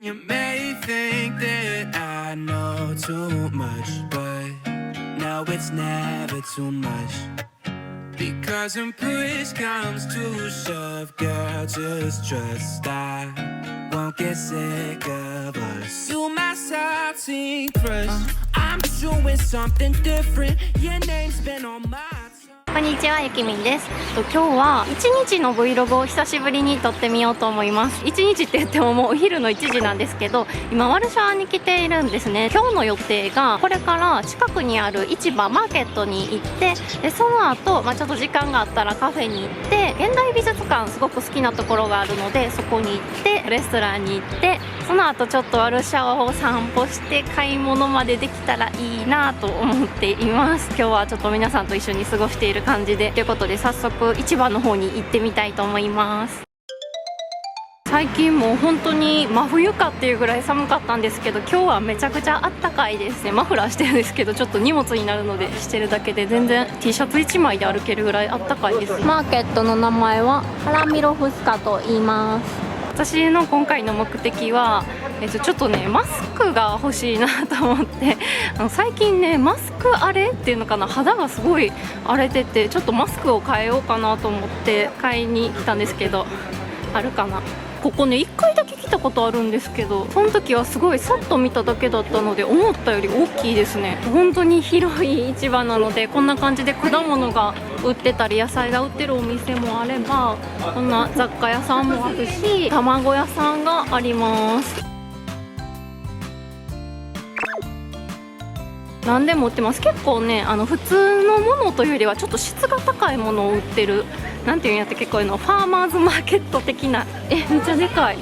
You may think that I know too much, but no, it's never too much. Because when push comes to shove, girl, just trust I won't get sick of us. You my salty crush. I'm doing something different. Your name's been on my tongue. こんにちは、ゆきみんです。今日は1日の Vlog を久しぶりに撮ってみようと思います。1日って言ってももうお昼の1時なんですけど、今ワルシャワに来ているんですね。今日の予定がこれから近くにある市場マーケットに行って、でその後、ちょっと時間があったらカフェに行って、現代美術館すごく好きなところがあるのでそこに行ってレストランに行って、その後ちょっとワルシャワを散歩して買い物までできたらいいなと思っています。今日はちょっと皆さんと一緒に過ごしている感じで、ということで早速市場の方に行ってみたいと思います。最近もう本当に真冬かっていうぐらい寒かったんですけど、今日はめちゃくちゃあったかいですね。マフラーしてるんですけどちょっと荷物になるのでしてるだけで全然 T シャツ1枚で歩けるぐらいあったかいです。マーケットの名前はハラミロフスカと言います。私の今回の目的は、ちょっとねマスクが欲しいなと思って、最近ねマスク荒れっていうのかな、肌がすごい荒れてて、ちょっとマスクを変えようかなと思って買いに来たんですけど、あるかな。ここね1回だけ来たことあるんですけど、その時はすごいさっと見ただけだったので思ったより大きいですね。本当に広い市場なので、こんな感じで果物が売ってたり野菜が売ってるお店もあれば、こんな雑貨屋さんもあるし、卵屋さんがあります。何でも売ってます。結構ね普通のものというよりはちょっと質が高いものを売ってる、なんていうんやって、結構ファーマーズマーケット的な、めっちゃでかい。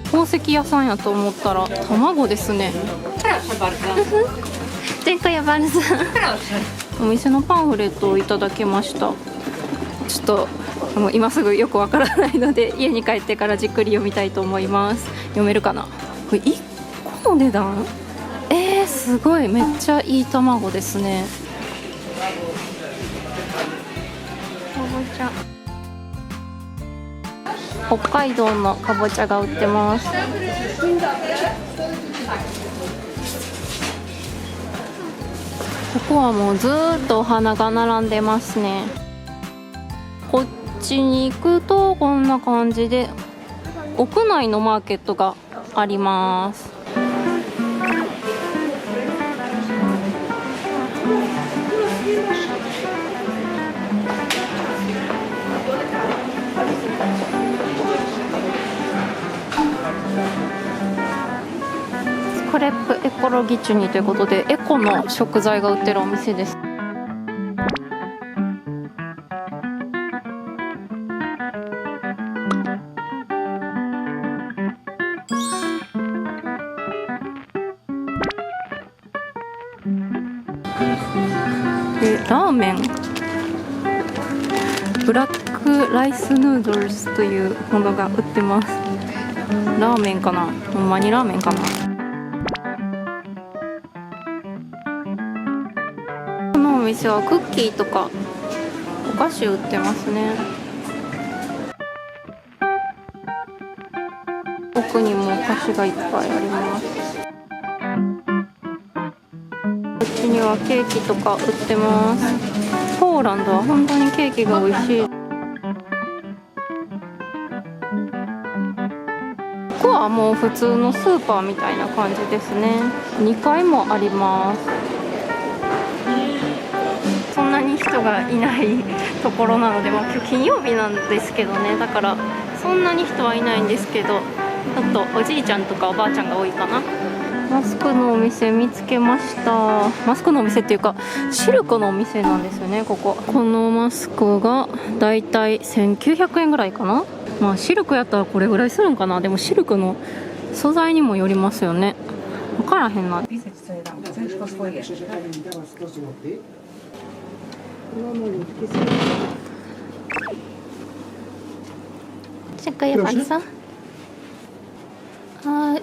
宝石屋さんやと思ったら卵ですね。前回やバルズお店のパンフレットをいただきました。ちょっと今すぐよくわからないので家に帰ってからじっくり読みたいと思います。読めるかな。これ1個の値段、すごいめっちゃいい卵ですね。かぼちゃ、北海道のかぼちゃが売ってます。ここはもうずーっとお花が並んでますね。こっちに行くとこんな感じで屋内のマーケットがあります。スクレップエコロギチュニということでエコの食材が売ってるお店です。ラーメン、ブラックライスヌードルズというものが売ってます。ラーメンかな、ほんまにラーメンかな。このお店はクッキーとかお菓子売ってますね。奥にもお菓子がいっぱいあります。こっちにはケーキとか売ってます。ポーランドは本当にケーキが美味しい。ここはもう普通のスーパーみたいな感じですね。2階もあります。そんなに人がいないところなので、今日金曜日なんですけどね、だからそんなに人はいないんですけど、ちょっとおじいちゃんとかおばあちゃんが多いかな。マスクのお店見つけました。マスクのお店っていうかシルクのお店なんですよね、ここ。このマスクがだいたい1900円ぐらいかな。シルクやったらこれぐらいするんかな。でもシルクの素材にもよりますよね。分からへんな。Czekaj bardzo.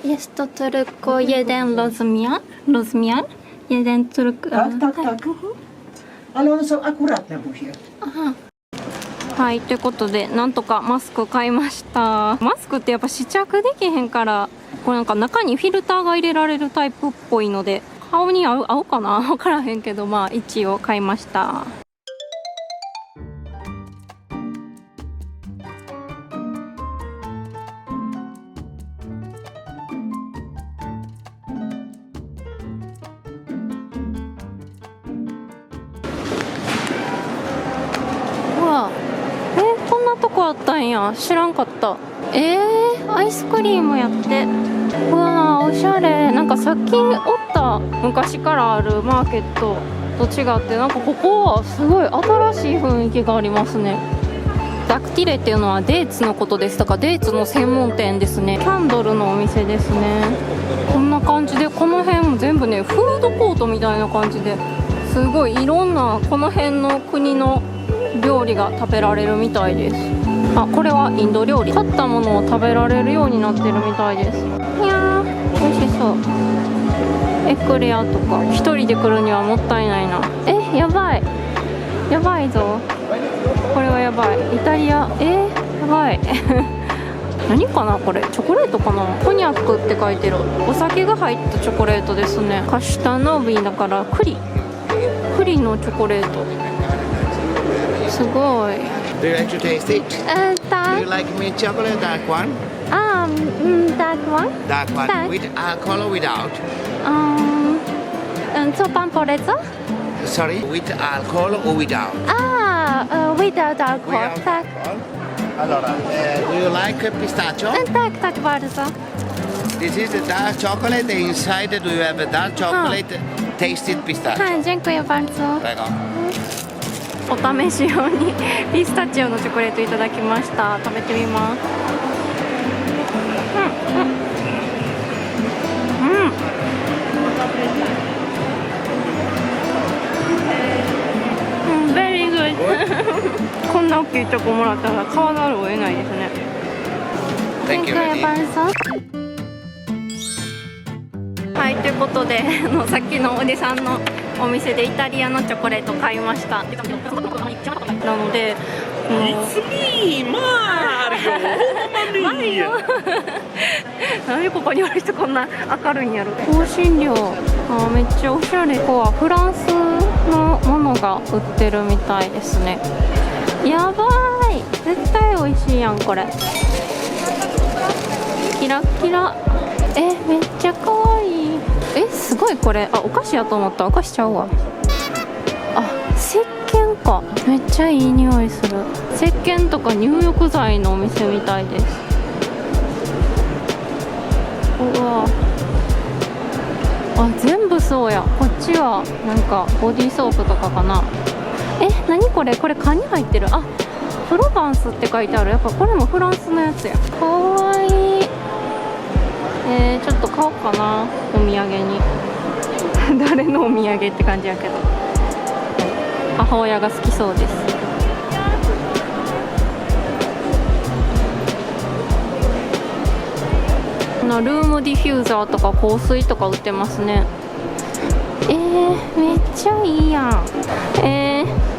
Jest to tylko jeden rozmiar. Jeden tylko. Tak. Ale one są akuratne buzie. Aha. はい、ということでなんとかマスク買いました。マスクってやっぱ試着できへんから、これなんか中にフィルターが入れられるタイプっぽいので顔に合うかな分からへんけど、まあ一応買いました。こんなとこあったんや、知らんかった。アイスクリームやって。うわー、おしゃれ。なんかさっきおった昔からあるマーケットと違って、なんかここはすごい新しい雰囲気がありますね。ダクティレっていうのはデーツのことです。だからデーツの専門店ですね。キャンドルのお店ですね。こんな感じで、この辺も全部ねフードコートみたいな感じで、すごいいろんなこの辺の国の料理が食べられるみたいです。あ、これはインド料理。買ったものを食べられるようになってるみたいです。いやー、美味しそう。エクレアとか。一人で来るにはもったいないな。やばいやばいぞ、これはやばい。イタリア、やばい何かなこれ、チョコレートかな。コニャックって書いてる。お酒が入ったチョコレートですね。カシュタノビだから栗のチョコレート。すごい。 Do you like to taste it? Do you like mint chocolate, dark one? That one? Dark one. Dark. With alcohol or without? Co pan poleca? Sorry? With alcohol or without? Without alcohol. Without Tak. alcohol. Allora, do you like pistachio? Tak bardzo. This is the dark chocolate. Inside, do you have a dark chocolate tasted pistachio? はい、dziękuję bardzo. Prego. お試し用にピスタチオのチョコレートいただきました。食べてみます。Very good こんな大きいチョコもらったら買わざるを得ないですね。 Thank you. Eddie. はい、ということでさっきのおじさんのお店でイタリアのチョコレート買いました。なのでマリオなんでここにおる人こんな明るいんやろ。香辛料、めっちゃおしゃれ。ここはフランスのものが売ってるみたいですね。やばい、絶対美味しいやんこれ。キラキラ。めっちゃ可愛い。すごいこれ。お菓子やと思った。お菓子ちゃうわ。石鹸か。めっちゃいい匂いする。石鹸とか入浴剤のお店みたいです。うわ、全部そうや。こっちはなんかボディーソープとかかな。何これ。これ缶に入ってる。プロバンスって書いてある。やっぱこれもフランスのやつや。かわいい。ちょっと買おうかな、お土産に誰のお土産って感じやけど、母親が好きそうです。ルームディフューザーとか香水とか売ってますね。めっちゃいいやん。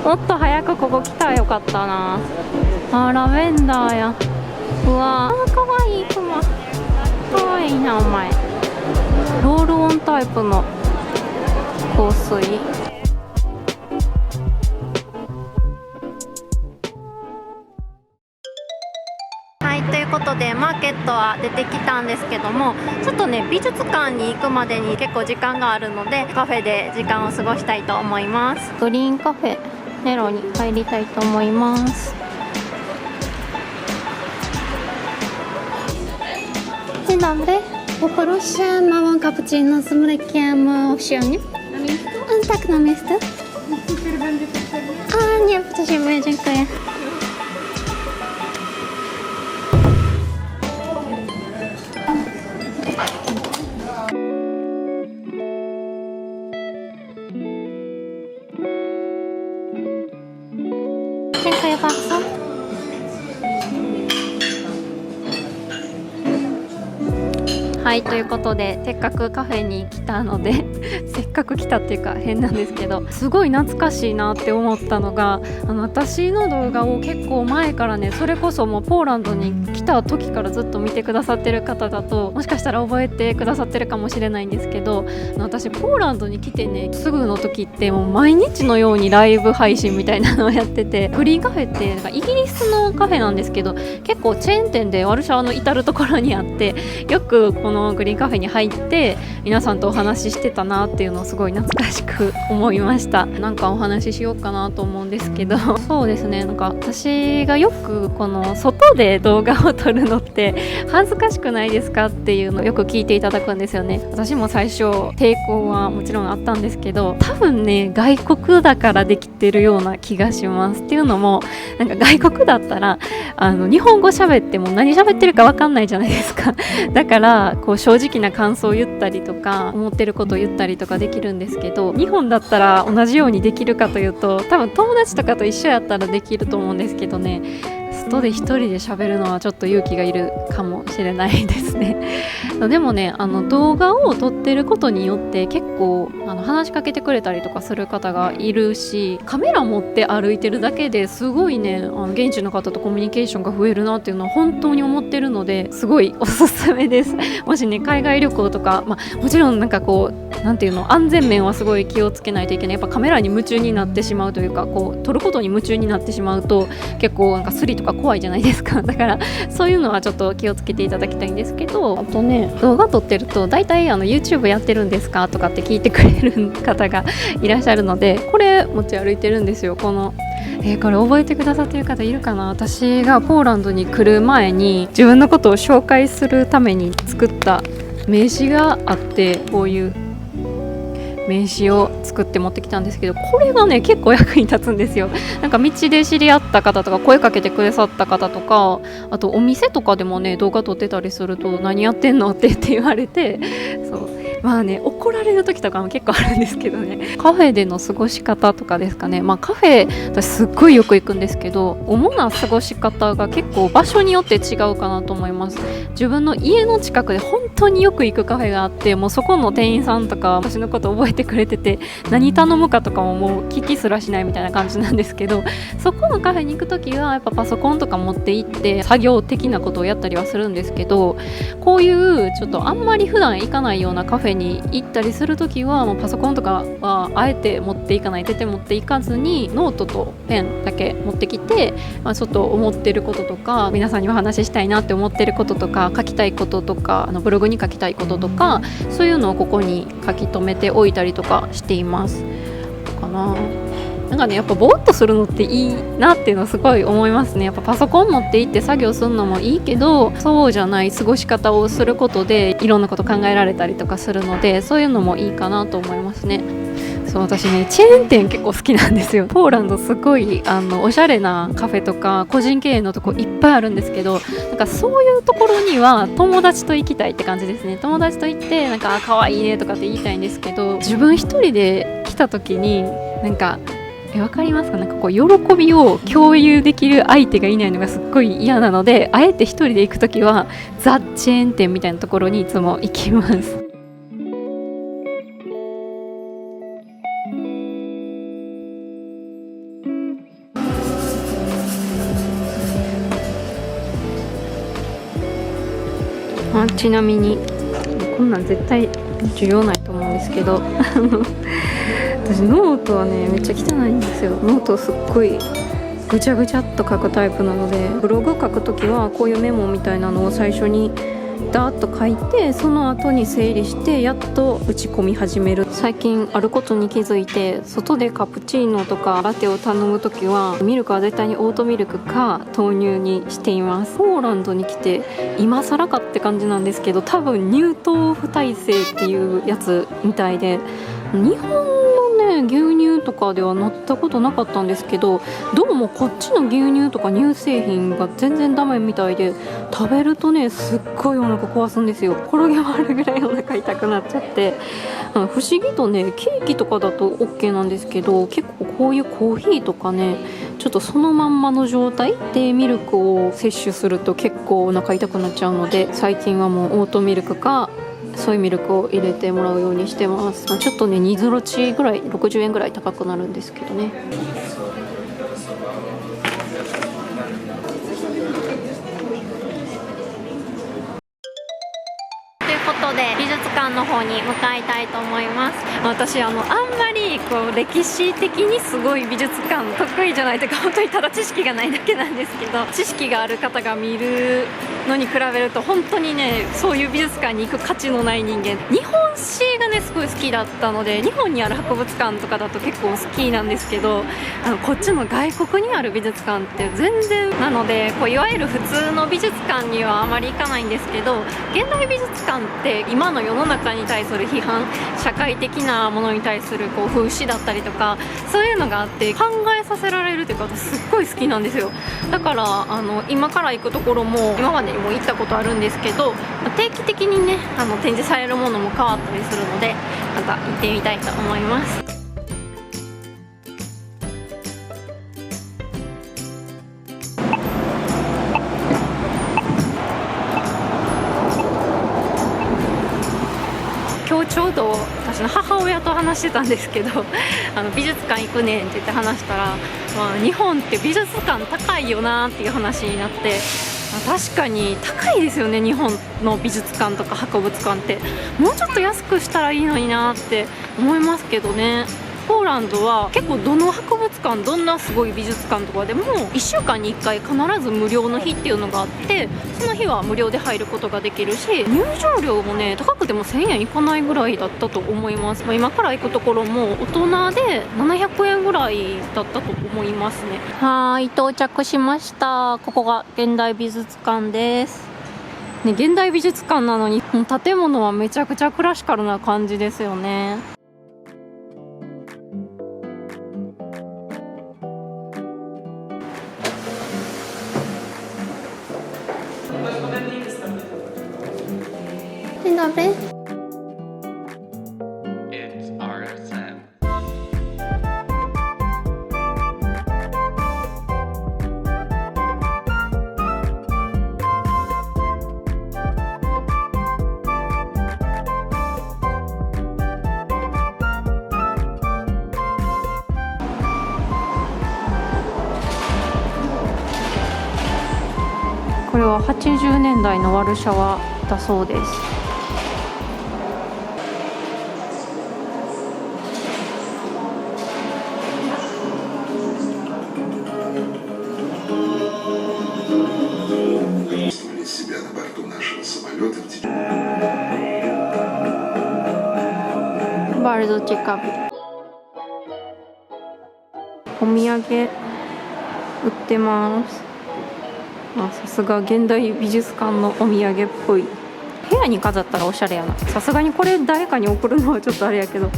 もっと早くここ来たらよかったな。ラベンダーや。うわー、かわいいクマ。かわいいなお前。ロールオンタイプの香水。はい、ということでマーケットは出てきたんですけども、ちょっとね美術館に行くまでに結構時間があるので、カフェで時間を過ごしたいと思います。グリーンカフェネロに入りたいと思います。Dzień dobry. Poproszę małą cappuccino z mlekiem owsianym. Tak, na miejsce. Nie, potrzebujemy, dziękuję. Dziękuję bardzo.はい、ということでせっかくカフェに来たのでせっかく来たっていうか変なんですけど、すごい懐かしいなって思ったのが、私の動画を結構前からね、それこそもうポーランドに来た時からずっと見てくださってる方だともしかしたら覚えてくださってるかもしれないんですけど、私ポーランドに来てねすぐの時ってもう毎日のようにライブ配信みたいなのをやってて、グリーンカフェってなんかイギリスのカフェなんですけど、結構チェーン店でワルシャワの至るところにあって、よくこのグリーンカフェに入って皆さんとお話ししてたなっていうのをすごい懐かしく思いました。なんかお話ししようかなと思うんですけど、そうですね、なんか私がよくこの外で動画を撮るのって恥ずかしくないですかっていうのをよく聞いていただくんですよね。私も最初抵抗はもちろんあったんですけど、多分ね外国だからできてるような気がします。っていうのもなんか外国だったら日本語喋っても何喋ってるか分かんないじゃないですか。だからこう正直な感想を言ったりとか思ってることを言ったりとかできるんですけど、日本だったら同じようにできるかというと、多分友達とかと一緒やったらできると思うんですけどね、外で一人で喋るのはちょっと勇気がいるかもしれないですね。でもね、動画を撮ってることによって結構話しかけてくれたりとかする方がいるし、カメラ持って歩いてるだけですごいね現地の方とコミュニケーションが増えるなっていうのは本当に思ってるので、すごいおすすめです。もしね海外旅行とか、もちろんなんかこうなんていうの、安全面はすごい気をつけないといけない。やっぱカメラに夢中になってしまうというか、こう撮ることに夢中になってしまうと結構なんかスリとか怖いじゃないですか。だからそういうのはちょっと気をつけていただきたいんですけど、あとね動画撮ってると大体YouTube やってるんですかとかって聞いてくれる方がいらっしゃるので、これ持ち歩いてるんですよ。このこれ覚えてくださってる方いるかな。私がポーランドに来る前に自分のことを紹介するために作った名刺があって、こういう名刺を作って持ってきたんですけど、これがね結構役に立つんですよ。なんか道で知り合った方とか声かけてくださった方とか、あとお店とかでもね動画撮ってたりすると何やってんのって言われて、そうまあね怒られる時とかも結構あるんですけどね。カフェでの過ごし方とかですかね。カフェ私すっごいよく行くんですけど、主な過ごし方が結構場所によって違うかなと思います。自分の家の近くで本当によく行くカフェがあって、もうそこの店員さんとか私のこと覚えてくれてて、何頼むかとかももう聞きすらしないみたいな感じなんですけど、そこのカフェに行くときはやっぱパソコンとか持って行って作業的なことをやったりはするんですけど、こういうちょっとあんまり普段行かないようなカフェに行ったりするときはもうパソコンとかはあえて持っていかない、手持っていかずにノートとペンだけ持ってきて、ちょっと思ってることとか皆さんにお話ししたいなって思ってることとか書きたいこととかブログに書きたいこととか、そういうのをここに書き留めておいたりとかしていますかな。なんかねやっぱぼーっとするのっていいなっていうのはすごい思いますね。やっぱパソコン持って行って作業するのもいいけど、そうじゃない過ごし方をすることでいろんなこと考えられたりとかするので、そういうのもいいかなと思いますね。そう私ねチェーン店結構好きなんですよ。ポーランドすごいおしゃれなカフェとか個人経営のとこいっぱいあるんですけど、なんかそういうところには友達と行きたいって感じですね。友達と行ってなんか可愛いねとかって言いたいんですけど、自分一人で来た時になんかわかりますか？なんかこう喜びを共有できる相手がいないのがすっごい嫌なので、あえて一人で行くときはザ・チェーン店みたいなところにいつも行きます。ちなみにこんなん絶対需要ないと思うんですけど私ノートはねめっちゃ汚いんですよ。ノートすっごいぐちゃぐちゃっと書くタイプなので、ブログ書くときはこういうメモみたいなのを最初にダーッと書いて、その後に整理してやっと打ち込み始める。最近あることに気づいて、外でカプチーノとかラテを頼むときはミルクは絶対にオートミルクか豆乳にしています。ポーランドに来て今更かって感じなんですけど、多分乳糖不耐性っていうやつみたいで、日本のね牛乳とかではなったことなかったんですけど、どうもこっちの牛乳とか乳製品が全然ダメみたいで、食べるとねすっごいお腹壊すんですよ。転げ回るぐらいお腹痛くなっちゃって、不思議とねケーキとかだと OK なんですけど、結構こういうコーヒーとかねちょっとそのまんまの状態でミルクを摂取すると結構お腹痛くなっちゃうので、最近はもうオートミルクかソイミルクを入れてもらうようにしてます。ちょっとね2ゾロチぐらい60円ぐらい高くなるんですけどね。ということで美術館の方に向かいたいと思います。私あんまりこう歴史的にすごい美術館得意じゃないというか、本当にただ知識がないだけなんですけど、知識がある方が見るのに比べると本当にね、そういう美術館に行く価値のない人間。日本史がねすごい好きだったので、日本にある博物館とかだと結構好きなんですけど、こっちの外国にある美術館って全然なので、こういわゆる普通の美術館にはあまり行かないんですけど、現代美術館って今の世の中に対する批判、社会的なものに対するこう風刺だったりとか、そういうのがあって考えさせられるというか、私すっごい好きなんですよ。だから今から行くところも今までにも行ったことあるんですけど、定期的にね展示されるものも変わったりするので、また行ってみたいと思います。今日ちょうど私の母親と話してたんですけど美術館行くねんって言って話したら、日本って美術館高いよなっていう話になって、確かに高いですよね。日本の美術館とか博物館ってもうちょっと安くしたらいいのになって思いますけどね。ポーランドは結構どの博物館、どんなすごい美術館とかでも1週間に1回必ず無料の日っていうのがあって、その日は無料で入ることができるし、入場料もね高くても1000円いかないぐらいだったと思います。今から行くところも大人で700円ぐらいだったと思いますね。はい、到着しました。ここが現代美術館ですね。現代美術館なのにもう建物はめちゃくちゃクラシカルな感じですよね。Dzień dobry. It's RSM. これは80年代のワルシャワだそうです。себя на борту нашего самолета в течение. バルドチェカビ。お土産売ってます。さすが現代美術館のお土産っぽい。部屋に飾ったらおしゃれやな。さすがにこれ誰かに送るのはちょっとあれやけど。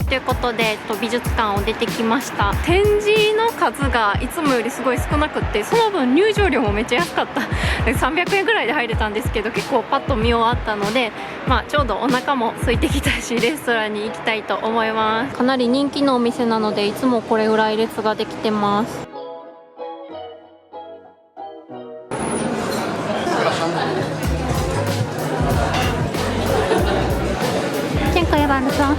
ということで、美術館を出てきました。展示の数がいつもよりすごい少なくって、その分入場料もめっちゃ安かった。300円ぐらいで入れたんですけど、結構パッと見終わったので、ちょうどお腹も空いてきたし、レストランに行きたいと思います。かなり人気のお店なので、いつもこれぐらい列ができてます。Dziękuję bardzo.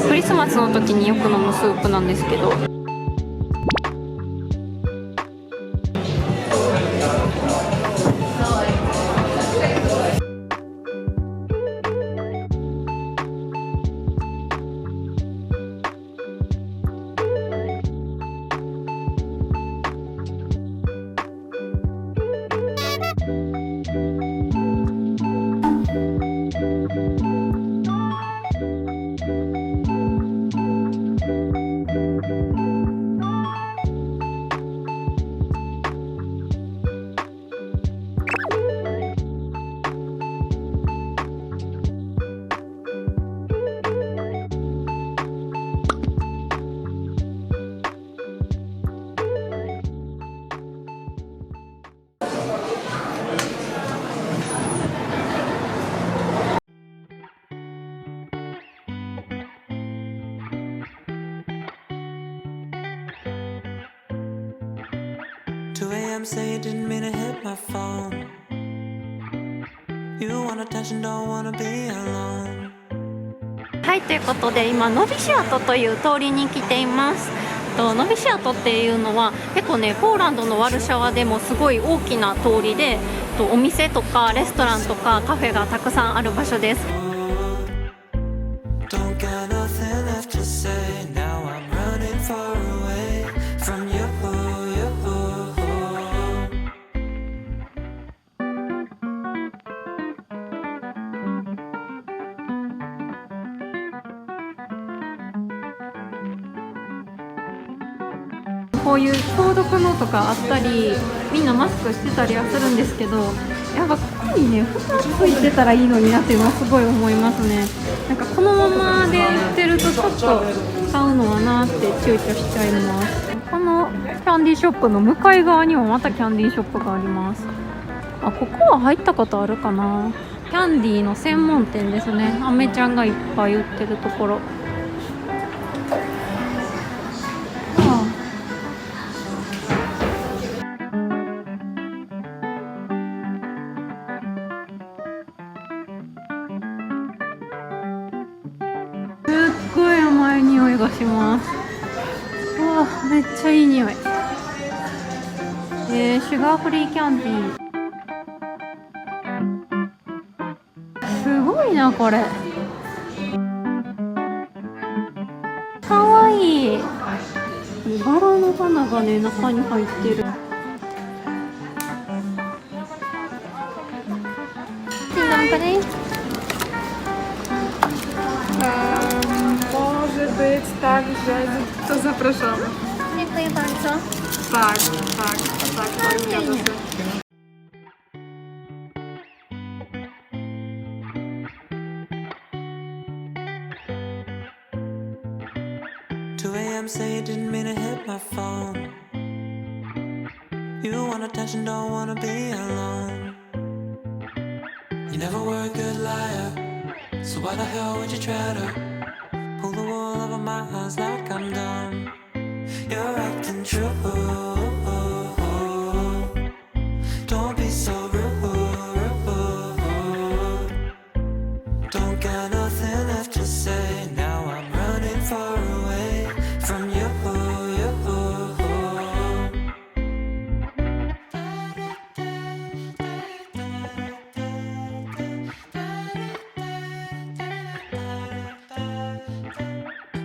クリスマスの時によく飲むスープなんですけど、2 a.m. say you didn't mean to hit my phone. You want attention, don't wanna be alone. はい、ということで今ノビシアトという通りに来ています。ノビシアトっていうのは結構ね、ポーランドのワルシャワでもすごい大きな通りで、お店とかレストランとかカフェがたくさんある場所です。Don't got nothing left to say. Now I'm running far away from you. こういう消毒のとかあったり、みんなマスクしてたりはするんですけど、やっぱここにね蓋ついてたらいいのになっていうのはすごい思いますね。なんかこのままで売ってるとちょっと買うのはなって躊躇しちゃいます。このキャンディーショップの向かい側にもまたキャンディーショップがあります。あ、ここは入ったことあるかな。キャンディーの専門店ですね。アメちゃんがいっぱい売ってるところ。すっごい甘い匂いがします。うわ、めっちゃいい匂い。シュガーフリーキャンディー。すごいなこれ。かわいい。バラの花がね中に入ってる。Może być tak, że to zapraszamy. Dziękuję bardzo. Tak, zgadza się. Say you didn't mean to hit my phone. You want attention, don't wanna be alone. You never were a good liar, so why the hell would you try to pull the wool over my eyes like I'm dumb? You're acting true. Don't be so rude. Don't got nothing left to say. Now I'm running far away from you.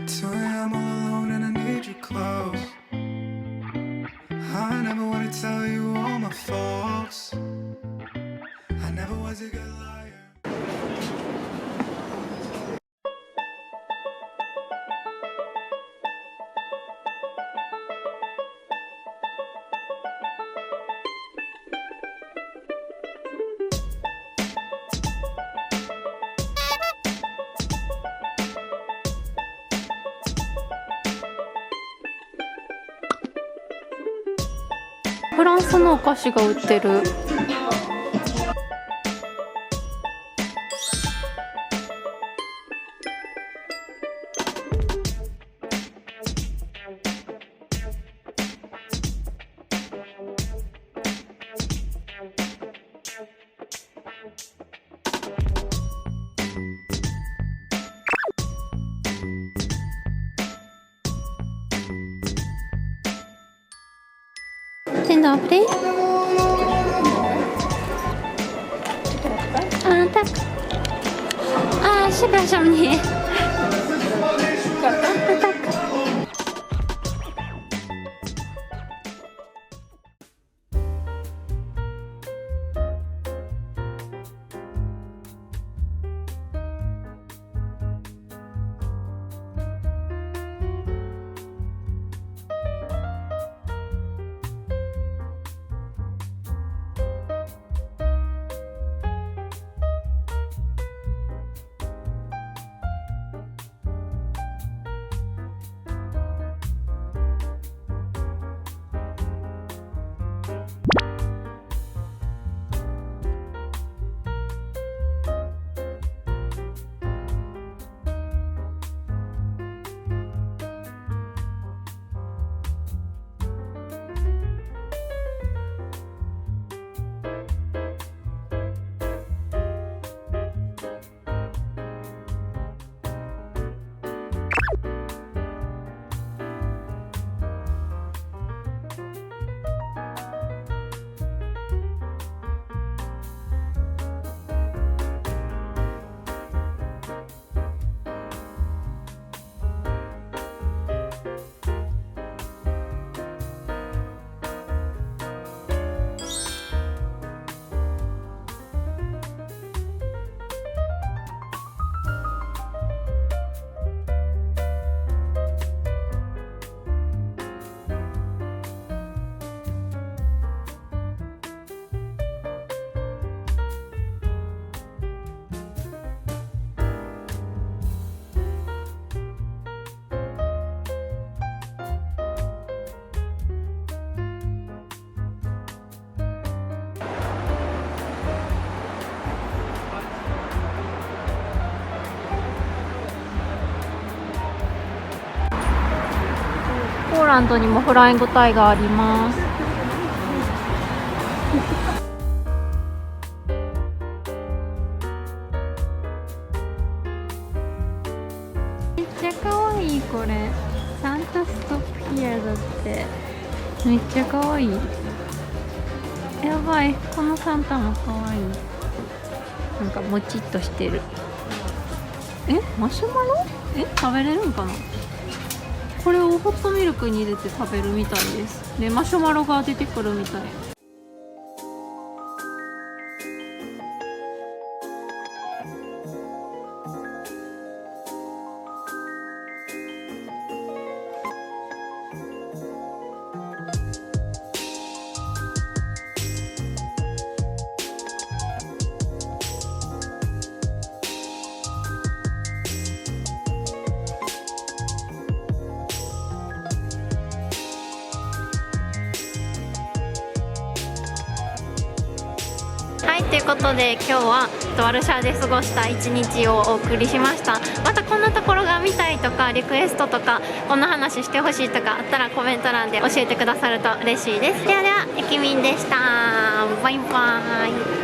So I'm all alone and I need your clothes. I never wanna tell you all my faults. I never was a good liar. フランスのお菓子が売ってる。Dzień dobry. A, tak. A, przepraszam, nie. Tak. ランドにもフライングタイがあります。めっちゃ可愛いこれ。サンタストップヒアだって。めっちゃ可愛い。やばい、このサンタも可愛い。なんかもちっとしてる。マシュマロ？食べれるんかな。これをホットミルクに入れて食べるみたいです。でマシュマロが出てくるみたい。はい、ということで今日はワルシャワで過ごした一日をお送りしました。またこんなところが見たいとかリクエストとかこんな話してほしいとかあったらコメント欄で教えてくださると嬉しいです。ではでは、ゆきみんでした。バイバーイ。